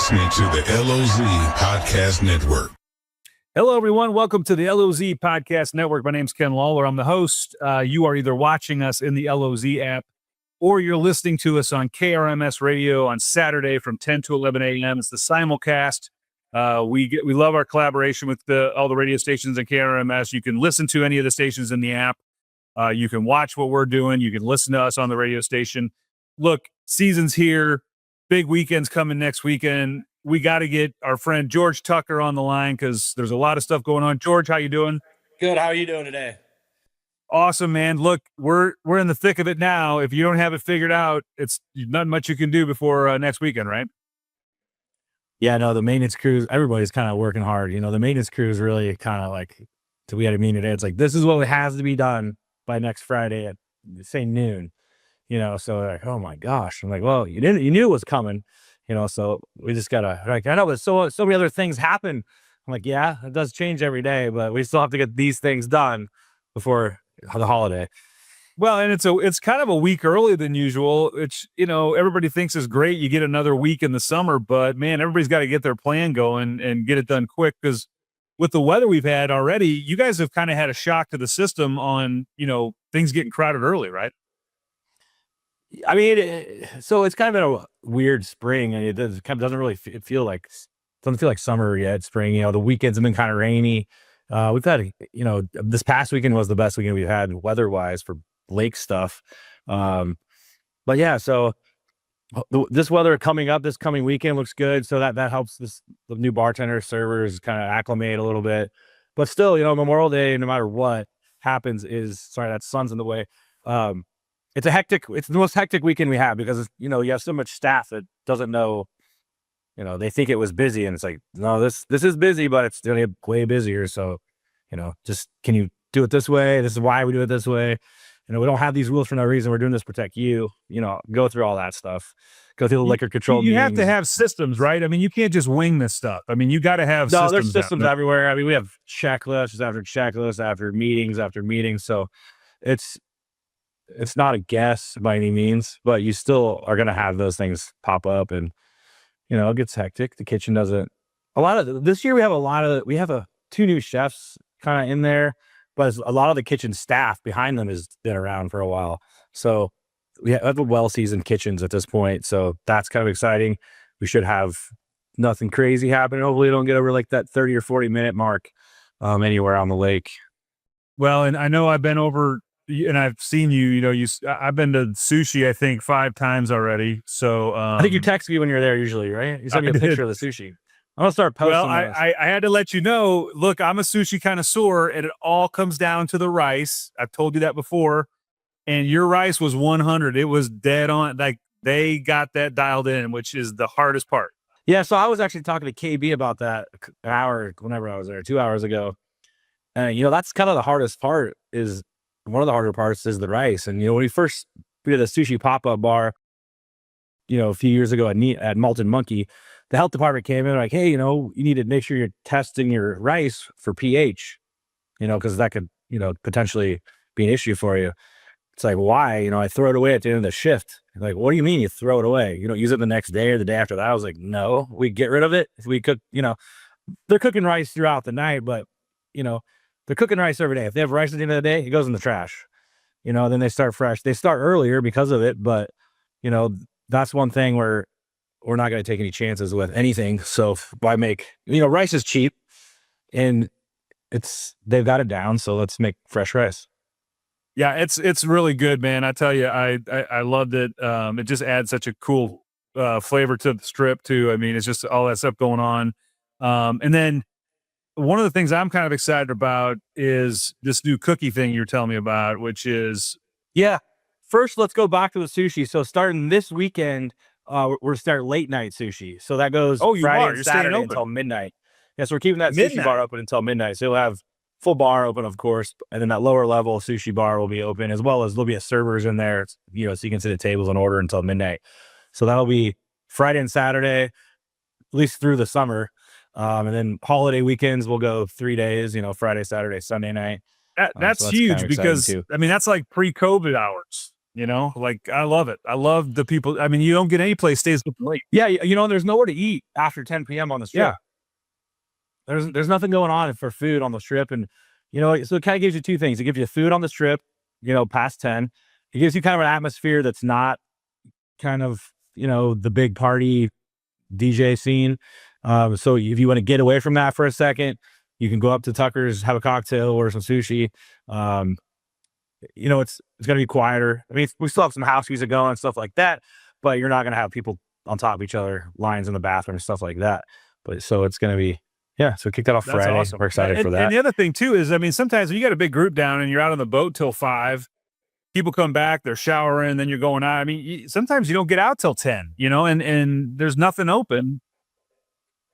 listening to the LOZ Podcast Network. Hello, everyone. Welcome to the LOZ Podcast Network. My name's Ken Lawler. I'm the host. You are either watching us in the LOZ app or you're listening to us on KRMS radio on Saturday from 10 to 11 a.m. It's the Simulcast. We love our collaboration with all the radio stations in KRMS. You can listen to any of the stations in the app. You can watch what we're doing. You can listen to us on the radio station. Look, season's here. Big weekend's coming next weekend. We got to get our friend George Tucker on the line because there's a lot of stuff going on. George, how you doing? Good. How are you doing today? Awesome, man. Look, we're in the thick of it now. If you don't have it figured out, it's not much you can do before next weekend, right? Yeah, no, the maintenance crews, everybody's kind of working hard. You know, the maintenance crews really kind of like, so we had a meeting today. It's like, this is what has to be done by next Friday at, say, noon. You know, so like, oh my gosh. I'm like, well, you knew it was coming. You know, so we just gotta, like, I know, but so many other things happen. I'm like, yeah, it does change every day, but we still have to get these things done before the holiday. Well, and it's kind of a week earlier than usual, which, you know, everybody thinks is great. You get another week in the summer, but man, everybody's got to get their plan going and get it done quick because with the weather we've had already, you guys have kind of had a shock to the system on, you know, things getting crowded early, right? I mean, so it's kind of been a weird spring, and it doesn't really feel like summer yet. Spring, you know, the weekends have been kind of rainy. We've had, you know, this past weekend was the best weekend we've had weather-wise for lake stuff. But yeah, so this weather coming up this coming weekend looks good. So that helps the new bartender servers kind of acclimate a little bit. But still, you know, Memorial Day, no matter what happens, that sun's in the way. It's the most hectic weekend we have because, you know, you have so much staff that doesn't know, you know, they think it was busy and it's like, no, this is busy, but it's going to get way busier. So, you know, just, can you do it this way? This is why we do it this way. You know, we don't have these rules for no reason. We're doing this to protect you, you know, go through all that stuff, go through the liquor control. You have to have systems, right? I mean, you can't just wing this stuff. I mean, you got to have systems. There's systems everywhere. I mean, we have checklists after meetings. So it's not a guess by any means, but you still are going to have those things pop up and, you know, it gets hectic. The kitchen doesn't, this year we have two new chefs kind of in there, but a lot of the kitchen staff behind them has been around for a while. So we have well-seasoned kitchens at this point. So that's kind of exciting. We should have nothing crazy happen. Hopefully we don't get over like that 30 or 40 minute mark anywhere on the lake. Well, and I know I've been over and I've seen you know, I've been to sushi, I think 5 times already. So I think you text me when you're there usually, right? You sent me a picture of the sushi. I'm going to start posting. Well, I had to let you know, look, I'm a sushi connoisseur and it all comes down to the rice. I've told you that before. And your rice was 100. It was dead on. Like they got that dialed in, which is the hardest part. Yeah. So I was actually talking to KB about that an hour, whenever I was there, 2 hours ago. And, you know, that's kind of the hardest part one of the harder parts is the rice. And, you know, when we did a sushi pop-up bar, you know, a few years ago at Malted Monkey, the health department came in like, hey, you know, you need to make sure you're testing your rice for pH, you know, because that could, you know, potentially be an issue for you. It's like, why? You know, I throw it away at the end of the shift. Like, what do you mean you throw it away? You don't use it the next day or the day after that? I was like, no, we get rid of it. If we cook, you know, they're cooking rice throughout the night, but, you know, they're cooking rice every day. If they have rice at the end of the day, it goes in the trash. You know, then they start fresh. They start earlier because of it, but, you know, that's one thing where we're not going to take any chances with anything. So you know, rice is cheap and they've got it down. So let's make fresh rice. Yeah, it's really good, man. I tell you, I loved it. It just adds such a cool flavor to the strip too. I mean, it's just all that stuff going on. And then one of the things I'm kind of excited about is this new cookie thing you're telling me about, which is... Yeah. First, let's go back to the sushi. So starting this weekend, we're starting late night sushi. So that goes Friday and Saturday until midnight. Yeah, so we're keeping that sushi bar open until midnight. So you'll have full bar open, of course, and then that lower level sushi bar will be open, as well as there'll be a servers in there, you know, so you can sit at tables and order until midnight. So that'll be Friday and Saturday, at least through the summer. And then holiday weekends we'll go 3 days, you know, Friday, Saturday, Sunday night. That's huge because I mean, that's like pre-COVID hours. You know, like I love it. I love the people. I mean, you don't get any place stays open late. Yeah, you know, there's nowhere to eat after 10 p.m. on the strip. Yeah. There's nothing going on for food on the strip, and you know, so it kind of gives you two things. It gives you food on the strip, you know, past 10. It gives you kind of an atmosphere that's not kind of, you know, the big party DJ scene. So if you want to get away from that for a second, you can go up to Tucker's, have a cocktail or some sushi. You know, it's going to be quieter. I mean, we still have some house music going and stuff like that, but you're not going to have people on top of each other, lines in the bathroom and stuff like that. But so it's going to be, yeah. So we kicked that off Friday. Awesome. We're excited for that. And the other thing too is, I mean, sometimes when you got a big group down and you're out on the boat till 5, people come back, they're showering, then you're going out. I mean, sometimes you don't get out till 10, you know, and there's nothing open.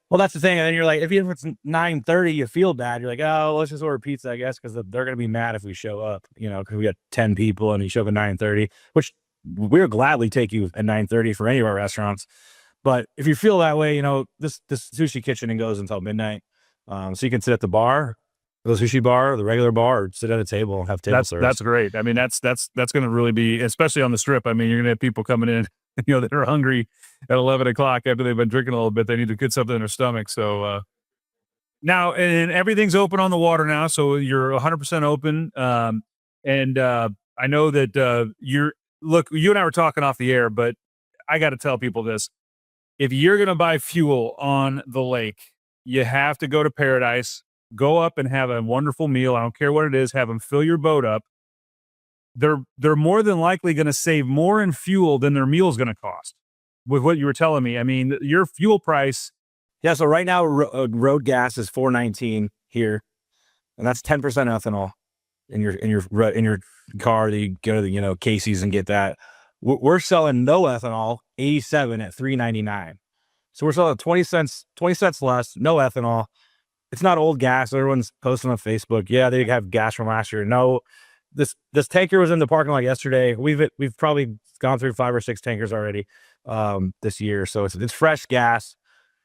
Well, that's the thing. And then you're like, if it's 9:30, you feel bad. You're like, oh, let's just order pizza, I guess, because they're going to be mad if we show up, you know, because we got 10 people and you show up at 9:30, which we'll gladly take you at 9:30 for any of our restaurants. But if you feel that way, you know, this sushi kitchen goes until midnight. So you can sit at the bar, the sushi bar, the regular bar, or sit at a table and have table service. That's great. I mean, that's going to really be, especially on the strip. I mean, you're going to have people coming in, you know, that are hungry at 11 o'clock after they've been drinking a little bit. They need to get something in their stomach. So now, and everything's open on the water now. So you're 100% open. And I know that you and I were talking off the air, but I got to tell people this. If you're going to buy fuel on the lake, you have to go to Paradise, go up and have a wonderful meal. I don't care what it is. Have them fill your boat up. They're more than likely going to save more in fuel than their meal's going to cost. With what you were telling me, I mean, your fuel price. Yeah. So right now, road gas is $4.19 here, and that's 10% ethanol in your car. That you go to the, you know, Casey's and get that. We're selling no ethanol, 87 at $3.99. So we're selling 20 cents less, no ethanol. It's not old gas. Everyone's posting on Facebook. Yeah, they have gas from last year. No, this tanker was in the parking lot yesterday. We've probably gone through 5 or 6 tankers already this year. So it's fresh gas.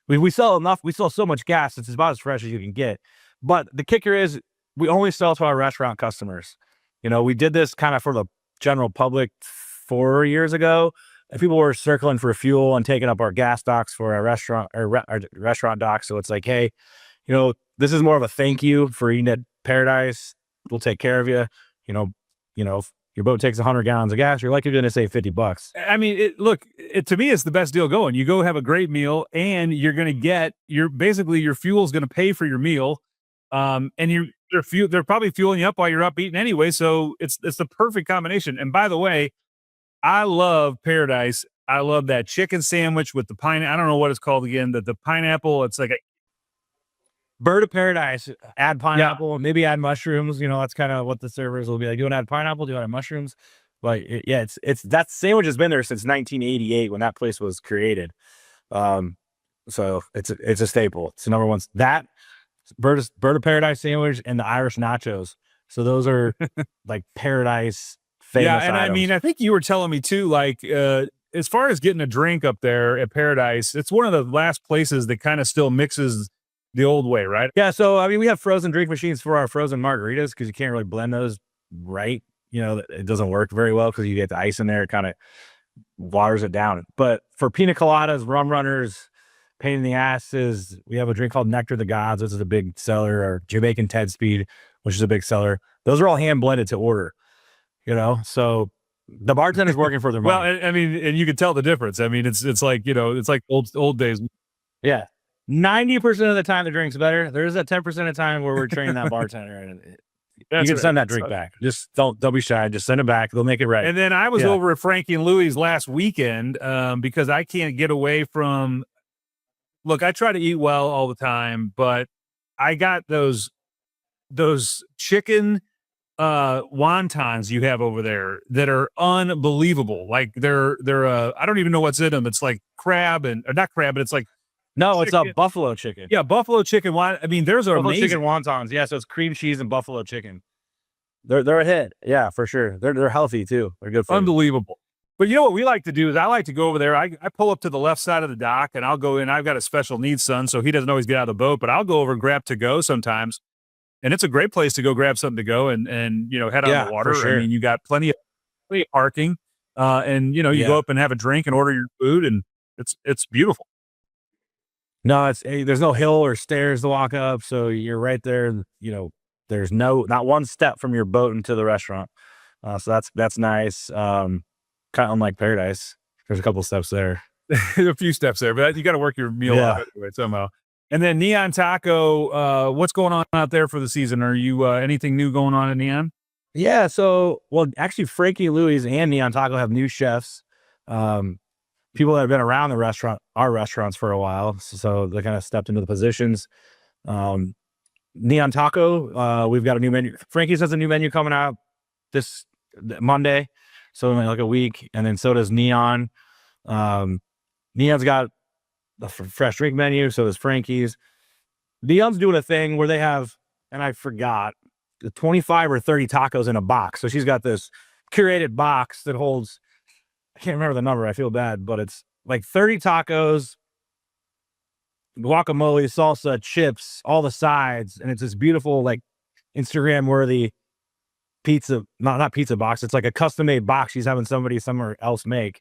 We sell enough. We sell so much gas. It's about as fresh as you can get. But the kicker is we only sell to our restaurant customers. You know, we did this kind of for the general public 4 years ago. And people were circling for fuel and taking up our gas docks for our restaurant or our restaurant docks. So it's like, hey, you know, this is more of a thank you for eating at Paradise. We'll take care of you. You know, if your boat takes 100 gallons of gas, you're likely going to save $50. I mean, to me, it's the best deal going. You go have a great meal, and you're going to get your fuel's going to pay for your meal, and they're probably fueling you up while you're up eating anyway. So it's the perfect combination. And by the way, I love Paradise. I love that chicken sandwich with the pineapple. I don't know what it's called again. The pineapple. It's like a Bird of Paradise. Add pineapple, maybe add mushrooms. You know, that's kind of what the servers will be like. Do you want to add pineapple? Do you want to add mushrooms? But it's that sandwich has been there since 1988 when that place was created. So it's a staple. It's the number one. That Bird of Paradise sandwich and the Irish nachos. So those are like Paradise. Yeah, and items. I mean, I think you were telling me too, like, as far as getting a drink up there at Paradise, it's one of the last places that kind of still mixes the old way, right? Yeah, so, I mean, we have frozen drink machines for our frozen margaritas because you can't really blend those right. You know, it doesn't work very well because you get the ice in there, it kind of waters it down. But for pina coladas, rum runners, pain in the asses, we have a drink called Nectar the Gods, which is a big seller, or Jamaican Ted Speed, which is a big seller. Those are all hand blended to order. You know, so the bartender's working for their money. Well, I mean, and you can tell the difference. I mean, it's like, you know, it's like old days. Yeah. 90% of the time the drink's better. There's that 10% of the time where we're training that bartender. And you can send that drink back. Just don't be shy. Just send it back. They'll make it right. And then I was over at Frankie and Louie's last weekend because I can't get away from. Look, I try to eat well all the time, but I got those chicken wontons you have over there that are unbelievable. Like they're I don't even know what's in them. It's like crab or not crab, but it's like no, it's a buffalo chicken. Yeah, buffalo chicken. I mean, there's buffalo chicken wontons. Yeah, so it's cream cheese and buffalo chicken. They're a hit. Yeah, for sure. They're healthy too. They're good for unbelievable. But you know what we like to do is I like to go over there. I pull up to the left side of the dock and I'll go in. I've got a special needs son, so he doesn't always get out of the boat, but I'll go over and grab to go sometimes. And it's a great place to go grab something to go and you know, head on the water. For sure. I mean, you got plenty of parking. and you go up and have a drink and order your food, and it's beautiful. No, there's no hill or stairs to walk up, so you're right there. There's not one step from your boat into the restaurant, so that's nice. Kind of unlike Paradise. There's a couple steps there, a few steps there, but you got to work your meal out anyway somehow. And then Neon Taco, what's going on out there for the season? Are you anything new going on in Neon? Yeah, actually, Frankie Louie's and Neon Taco have new chefs. People that have been around our restaurants for a while, so they kind of stepped into the positions. Neon Taco, we've got a new menu. Frankie's has a new menu coming out this Monday, so in like a week, and then so does Neon. Neon's got the fresh drink menu, so does Frankie's. Neon's doing a thing where they have, and I forgot, 25 or 30 tacos in a box. So she's got this curated box that holds, I can't remember the number, I feel bad, but it's like 30 tacos, guacamole, salsa, chips, all the sides, and it's this beautiful, like, Instagram worthy pizza, not pizza box. It's like a custom made box she's having somebody somewhere else make.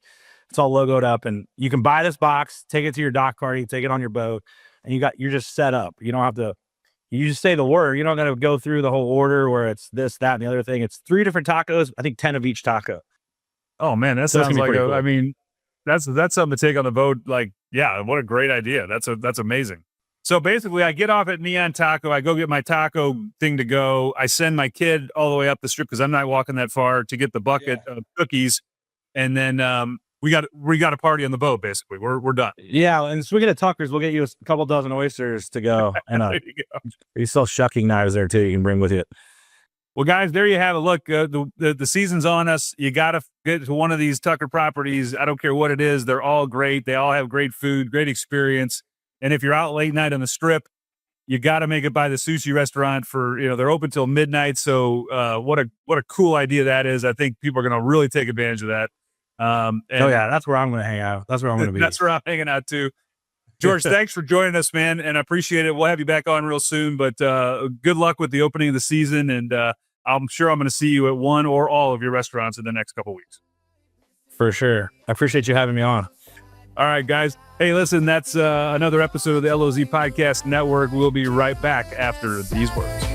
It's all logoed up, and you can buy this box, take it to your dock party, take it on your boat, and you're just set up. You don't have to, you just say the word. You don't got to go through the whole order where it's this, that, and the other thing. It's 3 different tacos, I think 10 of each taco. Oh man, that sounds like cool. I mean, that's something to take on the boat. Like, yeah, what a great idea. That's amazing. So basically, I get off at Neon Taco. I go get my taco thing to go. I send my kid all the way up the strip because I'm not walking that far to get the bucket of cookies, and then we got a party on the boat. Basically, we're done. Yeah, and so we get at Tucker's. We'll get you a couple dozen oysters to go, and you sell shucking knives there too. You can bring with you. Well, guys, there you have it. Look, the season's on us. You got to get to one of these Tucker properties. I don't care what it is. They're all great. They all have great food, great experience. And if you're out late night on the strip, you got to make it by the sushi restaurant for, they're open till midnight. So what a cool idea that is. I think people are going to really take advantage of that. That's where I'm going to hang out. That's where I'm going to be. That's where I'm hanging out too. George, thanks for joining us, man. And I appreciate it. We'll have you back on real soon, but good luck with the opening of the season. And I'm sure I'm going to see you at one or all of your restaurants in the next couple of weeks. For sure. I appreciate you having me on. All right, guys. Hey, listen, that's another episode of the LOZ Podcast Network. We'll be right back after these words.